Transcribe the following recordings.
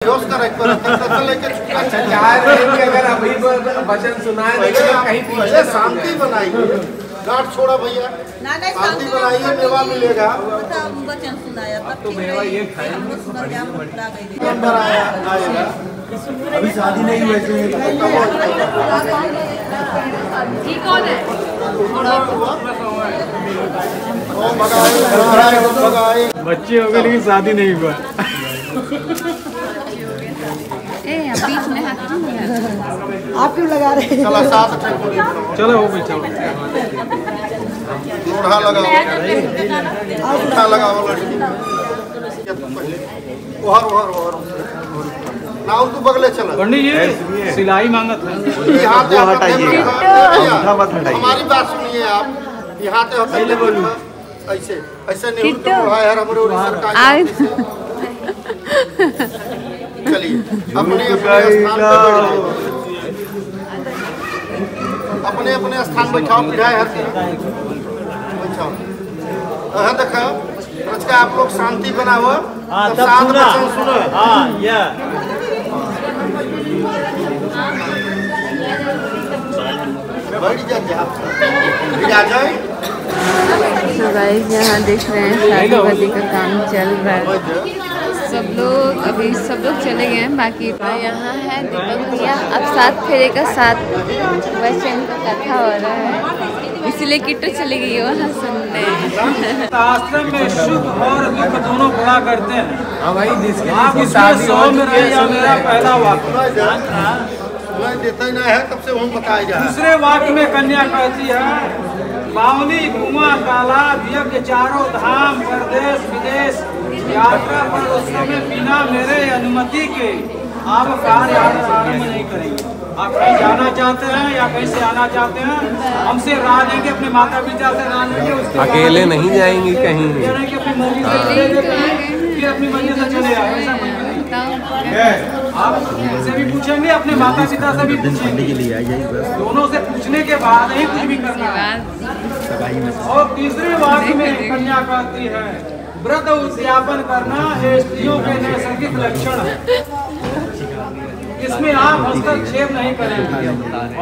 अगर अभी वचन सुनाए कहीं पीछे शांति बनाइए, गांठ छोड़ा भैया, शांति बनाइए, मेवा मिलेगा। वचन सुनाया तो मेवा ये नंबर आएगा। अभी शादी नहीं हुई जी कौन है? बच्चे हो गए लेकिन शादी नहीं हुआ। बीच में आप क्यों लगा रहे हैं? चलो साथ चलो हो गई, चलो लोढ़ा लगाओ, लोढ़ा लगाओ लड़की। ओहर ओहर ओहर नाउ तू बगले चला। पंडित जी सिलाई मांगत है, यहाँ पे हटाइए, मत हटाइए। हमारी बात सुनिए आप, यहाँ पे पहले बोलो ऐसे ऐसे नहीं होता है हमारे सरकार। चलिए अपने अपने स्थान बैठाओ, पिढ़ाई हर बैठाओ। हाँ देखो का आप लोग शांति बनाओ, तब साथ वचन सुनो। तो गाइस यहाँ देख रहे हैं शादी वादी का काम चल रहा है। सब लोग चले गए हैं, बाकी यहाँ है दीपक भैया। अब 7 फेरे का 7 वचन का कथा हो रहा है, इसीलिए किट्टू चली गई वहाँ सुनने। आश्रम में सुख और दुख दोनों बड़ा करते हैं। हाँ भाई, जिसकी शादी हो मेरा पहला वाक्य देता ही नहीं है, तब से हम बताया जाए। दूसरे वाक्य में कन्या कहती है, बावली कुआं तालाब यज्ञ चारों धाम परदेश विदेश यात्रा पर उस समय बिना मेरे अनुमति के आप कार्य आरंभ नहीं करेंगे। आप कहीं जाना चाहते हैं या कहीं से आना चाहते हैं, हमसे राह लेंगे, अपने माता पिता से राह लेंगे, अकेले नहीं जाएंगे कहीं। अपनी मम्मी से फिर अपनी मंजिल से चले आए, ऐसा कुछ नहीं। आप से भी पूछेंगे, अपने माता पिता से भी पूछेंगे, दोनों से पूछने के बाद ही कुछ भी करना है। और तीसरे वाक्य में कन्या कहती है, व्रत उद्यापन करना ये स्त्रियों के नैसर्गिक लक्षण है, इसमें आप हस्तक्षेप नहीं करेंगे।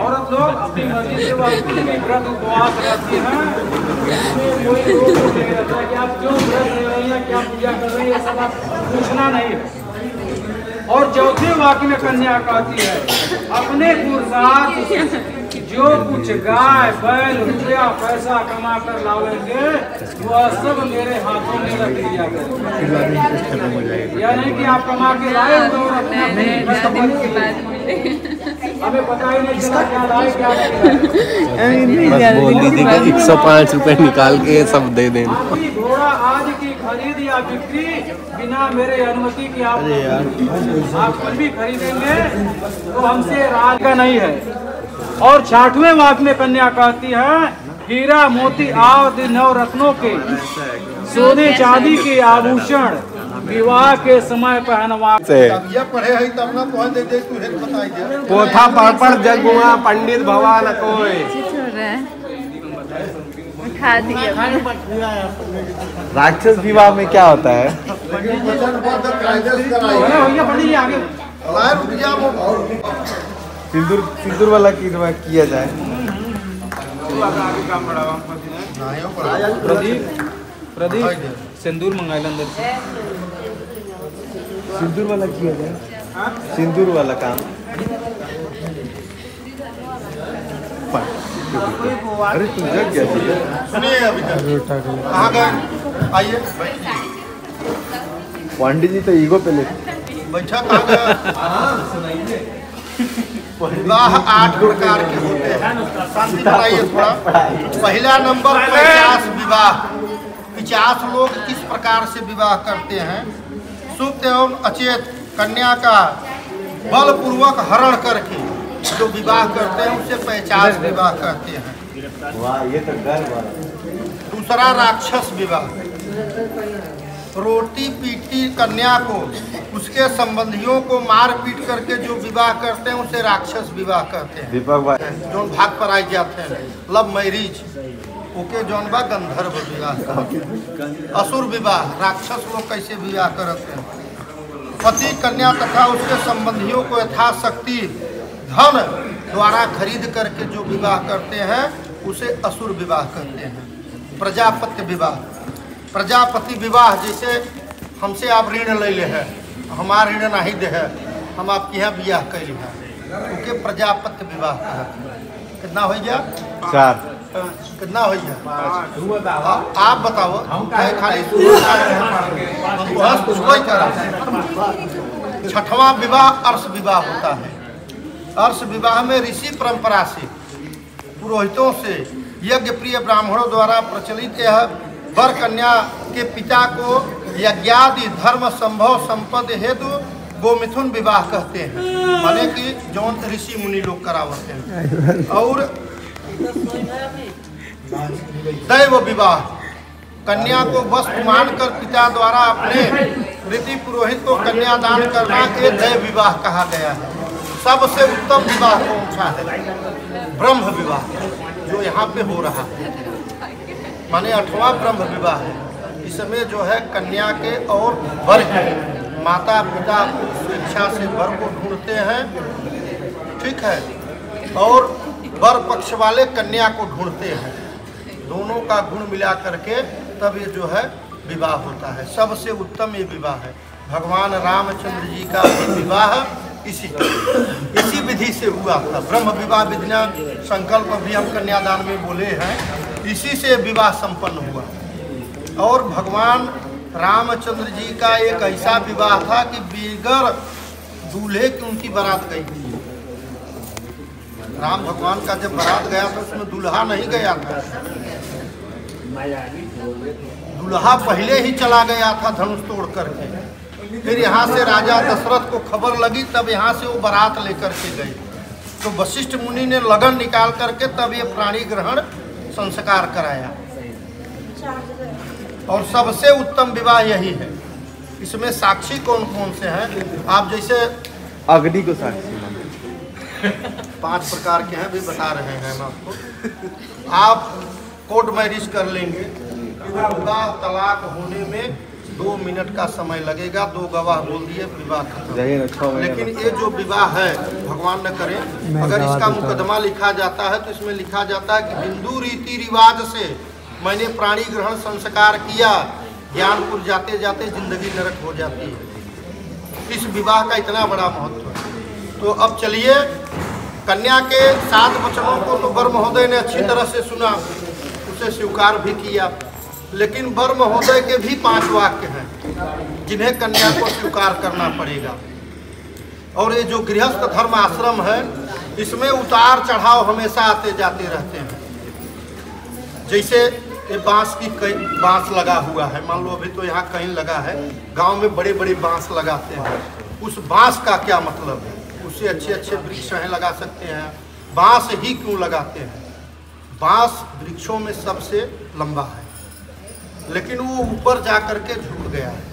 औरत लोग अपनी मर्जी से व्रत उपवास रखती हैं, कोई रोक नहीं रहता कि आप क्यों व्रत ले रही हैं, क्या पूजा कर रही है, सब आप पूछना नहीं है। और चौथे वाक्य में कन्या कहती है, अपने पुरुषार्थ जो कुछ गाय बैल रुपया पैसा कमा कर लावेंगे वह सब मेरे हाथों में रख दिया गया। या नहीं कि आप कमा के लाए और अपने हमें पता ही नहीं चला क्या लाए क्या नहीं। बोल दीजिए कि 105 रुपए निकाल के सब दे दें। घोड़ा आज की खरीद या बिक्री बिना मेरे अनुमति की आप कुछ भी खरीदेंगे तो हमसे राज का नहीं है। और 6वें वाक्य में कन्या कहती है, हीरा मोती आदि नवरत्नों के सोने चांदी के आभूषण विवाह के समय पहनवा से पढ़े है तब ना पहुंच दे तू है बताई दे। पोथा पढ़ जगुआ पंडित भवा न कोई। राक्षस विवाह में क्या होता है? सिंदूर वाला किया जाए। प्रदीप सिंदूर मंगाए अंदर से। सिंदूर वाला किया जाए, सिंदूर वाला काम। अरे तुम जग गया। सुनिए अभी कहाँ गए? आइए पंडित जी तो ईगो पे लेते बैठा कहाँ गया? विवाह 8 प्रकार के होते हैं, शांति बनाइए थोड़ा। पहला नंबर 50 विवाह। 50 लोग किस प्रकार से विवाह करते हैं? सुप्त एवं अचेत कन्या का बलपूर्वक हरण करके जो विवाह करते हैं उसे 50 विवाह कहते हैं। वाह, ये तो गर्व है। दूसरा राक्षस विवाह। रोटी पीटी कन्या को उसके संबंधियों को मार पीट करके जो विवाह करते हैं उसे राक्षस विवाह कहते हैं। दीपक भाई जो भाग पर आई जाते हैं लव मैरिज ओके जौन बा गंधर्व विवाह। असुर विवाह राक्षस लोग कैसे विवाह करते हैं। पति कन्या तथा उसके संबंधियों को यथाशक्ति धन द्वारा खरीद करके जो विवाह करते हैं उसे असुर विवाह कहते हैं। प्रजापत्य विवाह, प्रजापति विवाह जैसे हमसे आप ऋण ले हैं, हमारा ऋण नहीं दे है, हम आपके यहाँ ब्याह कैली है, ओके प्रजापत्य विवाह कहते हैं। कितना हो गया? 4। कितना हो गया? आप बताओ। खाली छठवां विवाह अर्ष विवाह होता है। अर्ष विवाह में ऋषि परंपरा से पुरोहितों से यज्ञ प्रिय ब्राह्मणों द्वारा प्रचलित यह वर कन्या के पिता को यज्ञादि धर्म संभव संपद हेतु गोमिथुन विवाह कहते हैं, माने कि जौन ऋषि मुनि लोग करावते हैं। और दैव विवाह, कन्या को वस्तु मानकर पिता द्वारा अपने रीति पुरोहित को कन्यादान करना के दैव विवाह कहा गया है। सबसे उत्तम विवाह कौन सा है? ब्रह्म विवाह, जो यहाँ पे हो रहा है, माने 8वां ब्रह्म विवाह है। इसमें जो है कन्या के और वर के माता पिता स्वेच्छा से वर को ढूंढते हैं, ठीक है, और वर पक्ष वाले कन्या को ढूंढते हैं। दोनों का गुण मिला करके तब ये जो है विवाह होता है। सबसे उत्तम ये विवाह है। भगवान रामचंद्र जी का विवाह इसी विधि से हुआ था। ब्रह्म विवाह विधिना संकल्प भी हम कन्यादान में बोले हैं, इसी से विवाह संपन्न हुआ। और भगवान रामचंद्र जी का एक ऐसा विवाह था कि बेगर दूल्हे की उनकी बारात गई थी। राम भगवान का जब बारात गया तो उसमें दूल्हा नहीं गया था, दूल्हा पहले ही चला गया था धनुष तोड़ करके। फिर यहाँ से राजा दशरथ को खबर लगी, तब यहाँ से वो बारात लेकर के गए। तो वशिष्ठ मुनि ने लगन निकाल करके तब ये प्राणी ग्रहण संस्कार कराया। और सबसे उत्तम विवाह यही है। इसमें साक्षी कौन कौन से हैं? आप जैसे अग्नि को साक्षी 5 प्रकार के हैं, भी बता रहे हैं हम आपको। आप कोर्ट मैरिज कर लेंगे, विवाह तलाक होने में 2 मिनट का समय लगेगा, 2 गवाह बोल दिए, विवाह खत्म। लेकिन ये जो विवाह है, भगवान न करे, अगर इसका मुकदमा लिखा जाता है तो इसमें लिखा जाता है कि हिंदू रीति रिवाज से मैंने प्राणी ग्रहण संस्कार किया, ज्ञानपुर जाते जाते जिंदगी नरक हो जाती है। इस विवाह का इतना बड़ा महत्व है। तो अब चलिए, कन्या के 7 वचनों को तो वर महोदय ने अच्छी तरह से सुना, उसे स्वीकार भी किया। लेकिन वर महोदय के भी 5 वाक्य हैं जिन्हें कन्या को स्वीकार करना पड़ेगा। और ये जो गृहस्थ धर्म आश्रम है, इसमें उतार चढ़ाव हमेशा आते जाते रहते हैं। जैसे ये बांस की कई बांस लगा हुआ है, मान लो अभी तो यहाँ कहीं लगा है, गांव में बड़े बड़े बांस लगाते हैं। उस बांस का क्या मतलब है? उससे अच्छे अच्छे वृक्ष हैं लगा सकते हैं, बांस ही क्यों लगाते हैं? बांस वृक्षों में सबसे लंबा है, लेकिन वो ऊपर जा कर के झुक गया है।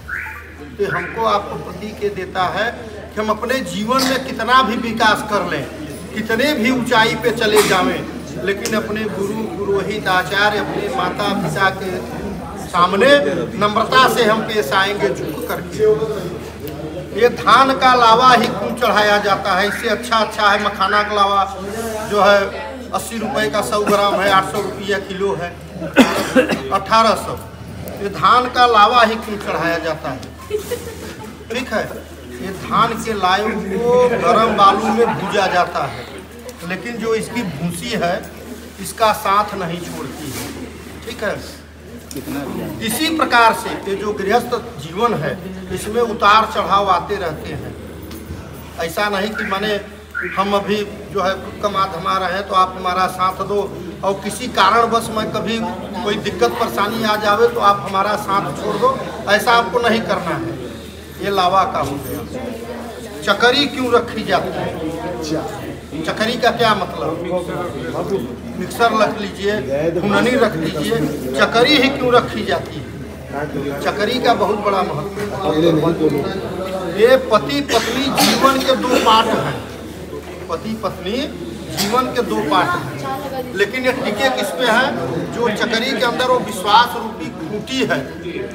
तो हमको आपको प्रतीक ये देता है कि हम अपने जीवन में कितना भी विकास कर लें, कितने भी ऊंचाई पे चले जावें, लेकिन अपने गुरु पुरोहित आचार्य अपने माता पिता के सामने नम्रता से हम पेश आएंगे झुक करके। ये धान का लावा ही क्यों चढ़ाया जाता है? इससे अच्छा है मखाना का लावा जो है 80 रुपये का 100 ग्राम है, 800 रुपया किलो है, 1800। ये धान का लावा ही क्यों चढ़ाया जाता है? ठीक है, ये धान के लायु को गर्म बालू में भूजा जाता है, लेकिन जो इसकी भूसी है इसका साथ नहीं छोड़ती है। ठीक है, इसी प्रकार से ये जो गृहस्थ जीवन है, इसमें उतार चढ़ाव आते रहते हैं। ऐसा नहीं कि माने हम अभी जो है कमा धमा रहे हैं तो आप हमारा साथ दो, और किसी कारणवश में कभी कोई दिक्कत परेशानी आ जावे तो आप हमारा साथ छोड़ दो, ऐसा आपको नहीं करना है। ये लावा का हो गया। चकरी क्यों रखी जाती है? चकरी का क्या मतलब? मिक्सर रख लीजिए, घुननी रख लीजिए, चकरी ही क्यों रखी जाती है? चकरी का बहुत बड़ा महत्व है। ये पति पत्नी जीवन के 2 पार्ट हैं। पति पत्नी जीवन के 2 पार्ट हैं, लेकिन ये टिके किस पे हैं? जो चकरी के अंदर वो विश्वास रूपी खूंटी है,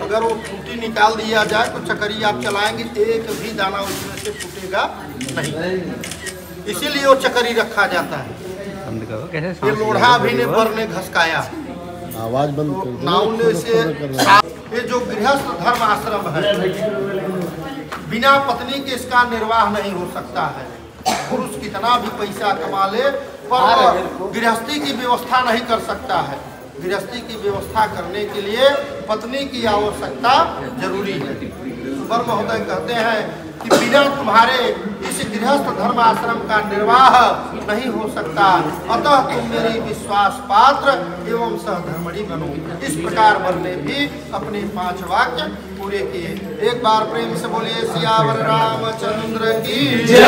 अगर वो फूटी निकाल दिया जाए तो चक्करी आप चलाएंगे एक भी दाना उसमें से फूटेगा नहीं, इसीलिए वो चक्करी रखा जाता है। ये लोढ़ा भी ने बर ने घसकाया, आवाज बंद नाव ने से। ये जो गृहस्थ धर्म आश्रम है, बिना पत्नी के इसका निर्वाह नहीं हो सकता है। पुरुष कितना भी पैसा कमा ले पर गृहस्थी की व्यवस्था नहीं कर सकता है। गृहस्थी की व्यवस्था करने के लिए पत्नी की आवश्यकता जरूरी है। बर महोदय कहते हैं कि बिना तुम्हारे इस गृहस्थ धर्म आश्रम का निर्वाह नहीं हो सकता, अतः तुम मेरी विश्वास पात्र एवं सहधर्मणी बनो। इस प्रकार वर ने भी अपने 5 वाक्य पूरे किए। एक बार प्रेम से बोलिए सियावर रामचंद्र की जय।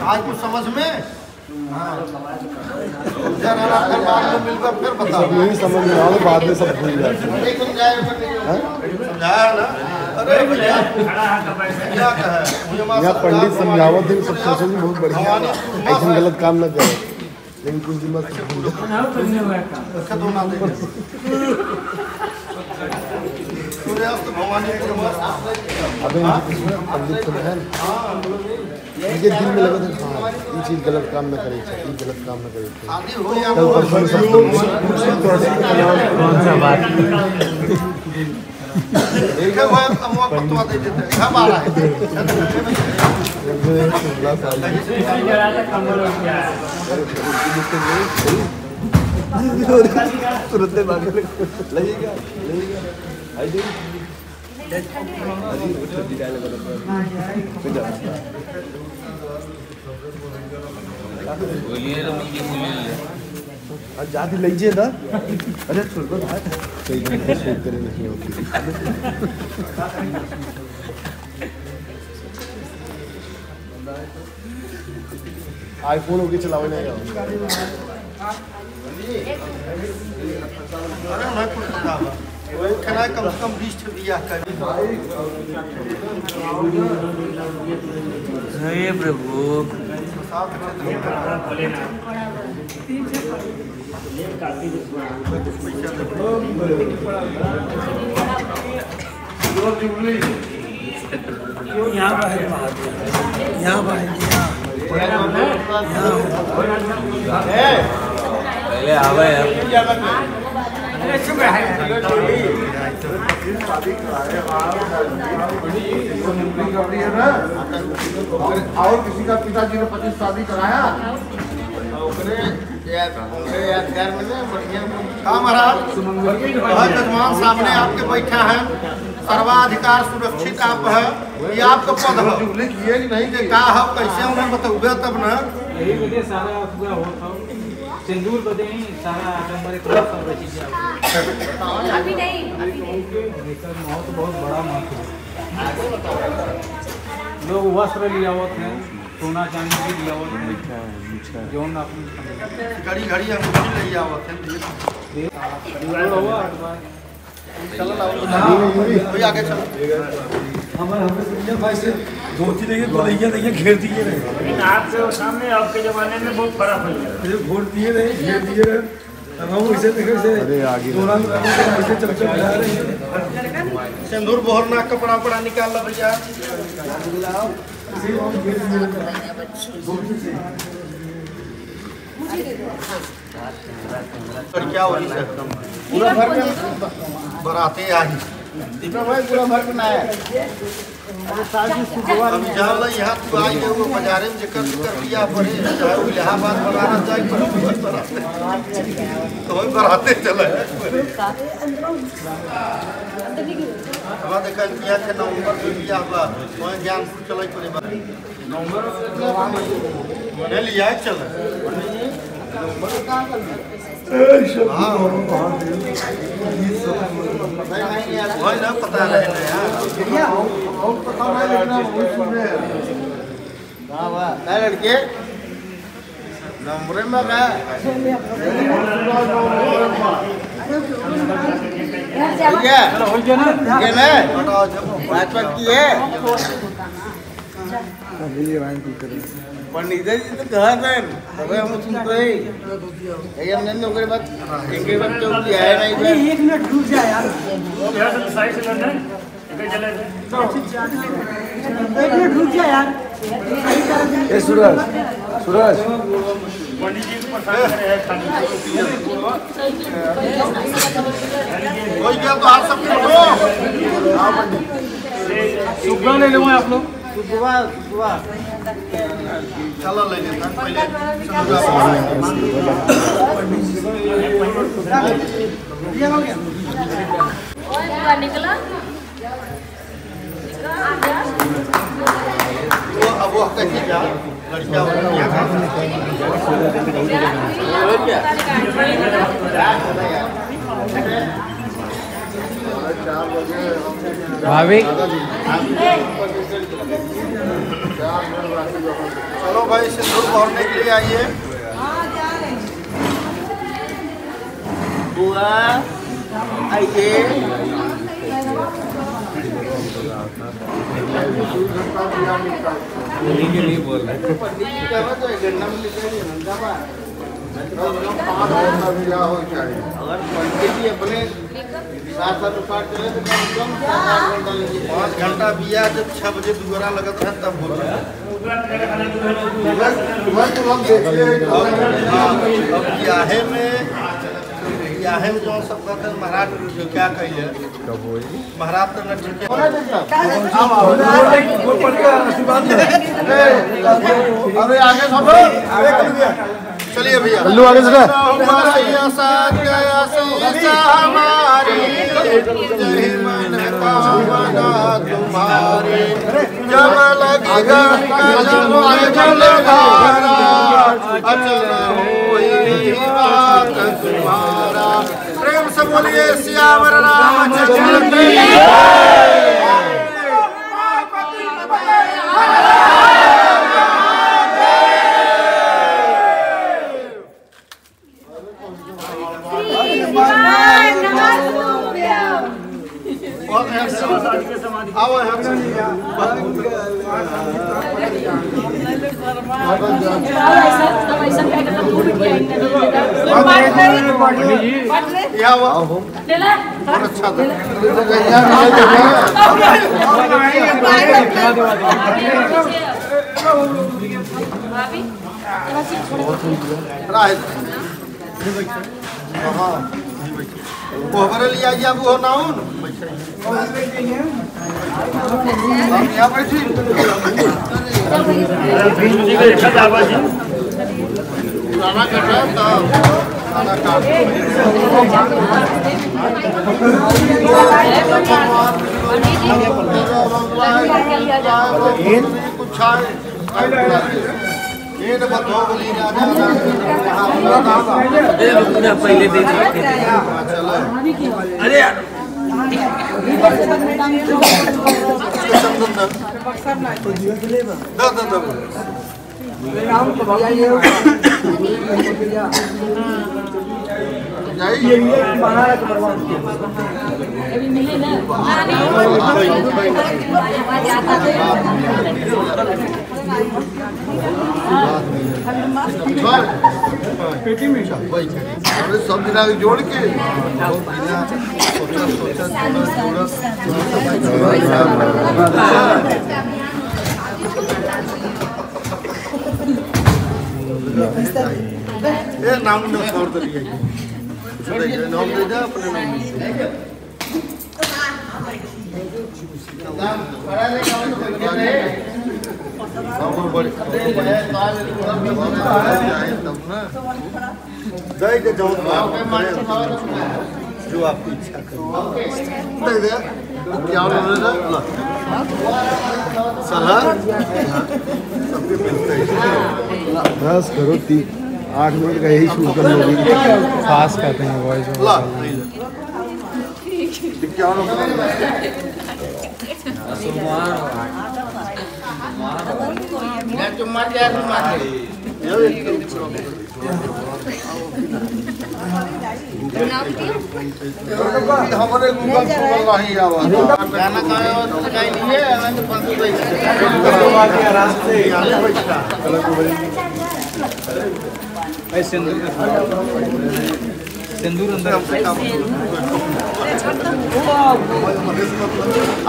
आज कुछ समझ में मिलकर फिर बताओ। नहीं समझ में आओ बाद में सब भूल जाते हैं। समझाया ना? अरे भैया यहाँ पंडित समझावत थे सब सोचो बहुत बढ़िया, ऐसा गलत काम न करे, लेकिन कुछ दिन बाद अबे पंडित समझा मुझे दिल में लगा था हाँ ये चीज़ गलत काम न करे, ये गलत काम न करे। कल परसों सब कौन सा बात तुरंत लगेगा जाती लीजिए ना। अरे छोड़ दो कई घंटे शूट करे नहीं होती। आईफोन होके चलाओ नहीं कम से कम 20 दिया कर। हे प्रभु यहाँ पहले आवे और किसी का पिताजी ने 25 शादी कराया जजमान सामने आपके बैठा है, सर्वाधिकार सुरक्षित आप है, ये आपका पद है। किए कि नहीं देखा है कैसे उन्हें बताओगे तब न। यही वजह सारा पूरा होता सिंदूर बदे ही सारा हमारे अभी नहीं मौत बहुत बड़ा मौत है। लोग वस्त्र लिया हुआ थे, सोना चांदी भी लिया हुआ था, जो घड़ी घड़ी अंगूठी ले हुआ थे। चलो आगे चलो। हमें भाई से धोती देखिए गोलैया देखिए घेर दिए रहे। आपके सामने आपके जमाने में बहुत फर्क है। घोर दिए रहे घेर दिए रहे, अब हम इसे देखे से ऐसे चमचा बजा रहे हैं। सिंदूर बोहरना कपड़ा पड़ा निकाल लो भैया। क्या हो रही है पूरा भर में बराते आई दीपक भाई पूरा भर में आया। अभी जान लो यहाँ तू आई है वो बाजारे में जकर लिया पड़े चाहे वो इलाहाबाद बनाना जाए तो वही बराते चले। हमारा देखा किया के नवंबर में लिया हुआ वही ज्ञानपुर चले पड़े नवंबर मैंने लिया चले वही ना पता नहीं लड़के नंबर में क्या पंडित जी तो कहा था तब हम सुनते हैं ये हमने नौकरी बात एक बार तो किया है नहीं बे एक मिनट रुक जा यार यार साइड से करना है एक मिनट रुक जा यार ए सूरज सूरज पंडित जी को परेशान करे है खाने कोई क्या तो हाथ सब करो सुबह ले लूंगा आप लोग सुबह चलो ले लेते हैं पहले निकला वो कैसे क्या लड़कियां भाभी चलो भाई सिंदूर भरने के लिए आइए बुआ आइए नहीं बोल रहे अगर पंडित जी अपने 7-7 रुपया चले तो कम से कम 5 घंटा बिया जब 6 बजे दोबारा लगत है तब बोल रहे हैं अब ब्याहे में जो सब कहते हैं महाराज क्या कहिए महाराज तो न ठीक अरे आगे सब चलिए भैया कल्लू आगे से हमारी तुम्हारी जब लगेगा तुम्हारा प्रेम से बोलिए सियावर रामचंद्र की अच्छा कोहबर लिया गया वो नाउन यहाँ बैठी पुराना कर रहा था खाना काट कुछ पहले दिन अरे यार पेटी में सब दिन जोड़ के नाम में छोड़ दिया नाम दे दे अपने जो आपकी इच्छा करे क्या सलाह सबके मिलते हैं बस करो 8 मिनट का यही शूट कर लो फास्ट करते हैं वॉइस क्या मर जाए हमारे गूगल नहीं आवा गाना गाई लिए सिंदूर अंदर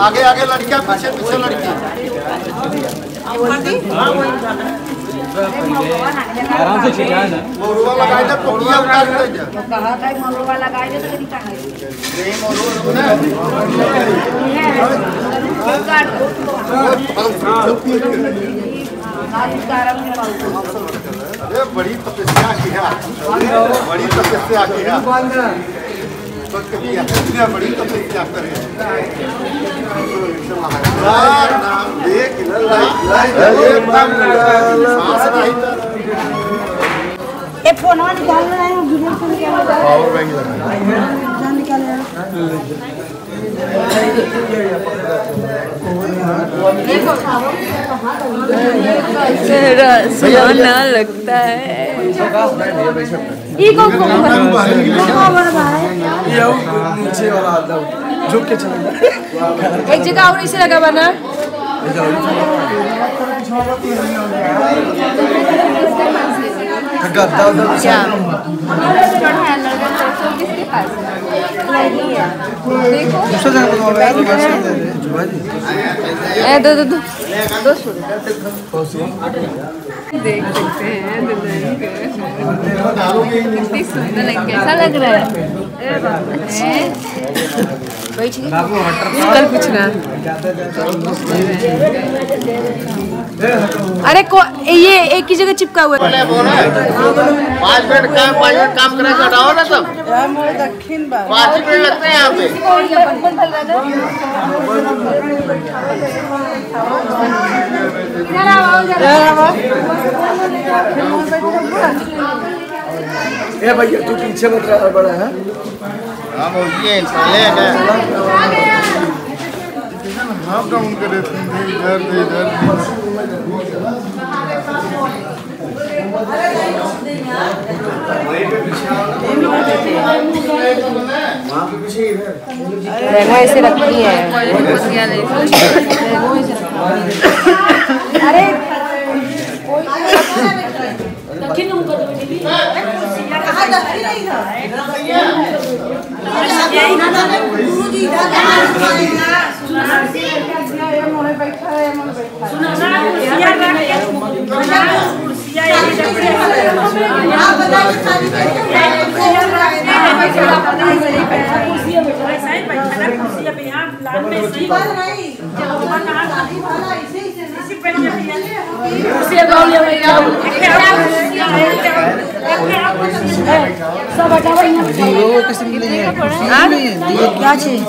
आगे आगे लड़कियां पीछे पीछे लड़की आराम से छिटाए ना मोरुआ लगाए दे टोपिया उतार दे कहा का मोरुआ लगाए दे तो कहां नहीं मोरुआ अरे बड़ी तपस्या किया बड़ी तपस्या किया बड़ी तपस्या करे देख ये फोन निकालना है वीडियो फोन पावर बैंक लगा निकालना सोना लगता है। नीचे वाला झुक के चल एक जगह और इसे लगा बना गद्दा दो देख सकते हैं कितनी सुंदर है, कैसा लग रहा है? कल कुछ ना अरे ये एक ही जगह चिपका हुआ है। 5 मिनट काम करेगा हटाओ ना सब 5 मिनट लगते हैं यहाँ पे ए भैया तू पीछे मत रहा बड़ा है हाँ ये हाँ डाउन करे इधर ऐसे रखी है अरे सब हटाओ क्या चाहिए